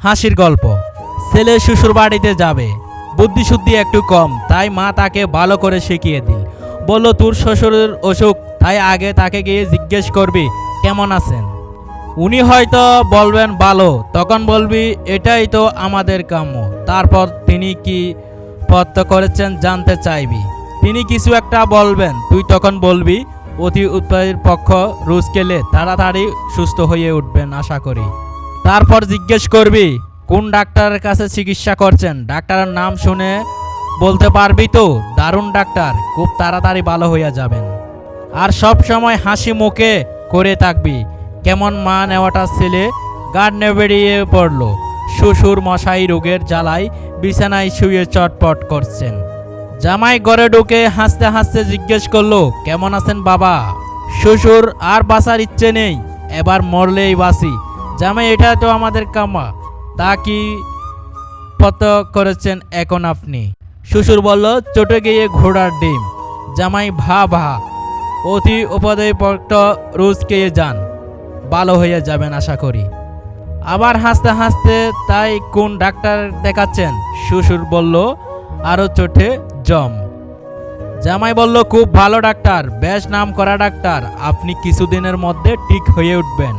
হাসির গল্প। ছেলে শ্বশুর বাড়িতে যাবে, বুদ্ধিশুদ্ধি একটু কম, তাই মা তাকে ভালো করে শিখিয়ে দিল। বলল, তোর শ্বশুরের অসুখ, তাই আগে তাকে গিয়ে জিজ্ঞেস করবি কেমন আছেন। উনি হয়তো বলবেন ভালো, তখন বলবি এটাই তো আমাদের কাম্য। তারপর তিনি কি পথ্য করেছেন জানতে চাইবি। তিনি কিছু একটা বলবেন, তুই তখন বলবি অতি উৎপাদীর পক্ষ রোজ গেলে তাড়াতাড়ি সুস্থ হয়ে উঠবেন আশা করি। তারপর জিজ্ঞেস করবি কোন ডাক্তারের কাছে চিকিৎসা করছেন। ডাক্তারের নাম শুনে বলতে পারবি তো দারুণ ডাক্তার, খুব তাড়াতাড়ি ভালো হইয়া যাবেন। আর সব সময় হাসি মুখে করে থাকবি। কেমন মা নেওয়াটা ছেলে গার্ডনে বেরিয়ে পড়ল। শ্বশুর মশাই রোগের জ্বালায় বিছানায় শুয়ে চটপট করছেন। জামাই ঘরে ঢুকে হাসতে হাসতে জিজ্ঞেস করলো, কেমন আছেন বাবা। শ্বশুর, আর বাঁচার ইচ্ছে নেই, এবার মরলেই বাঁচি। জামাই, এটা তো আমাদের কামা, তা কি পথ করেছেন এখন আপনি। শ্বশুর বলল, চটে গিয়ে ঘোড়ার ডিম। জামাই, ভা ভা, অতি উপাদেয় পক্ষ রোজ খেয়ে যান, ভালো হয়ে যাবেন আশা করি। আবার হাসতে হাসতে, তাই কোন ডাক্তার দেখাচ্ছেন। শ্বশুর বলল, আরো চোটে জম। জামাই বলল, খুব ভালো ডাক্তার, বেশ নাম করা ডাক্তার, আপনি কিছুদিনের মধ্যে ঠিক হয়ে উঠবেন।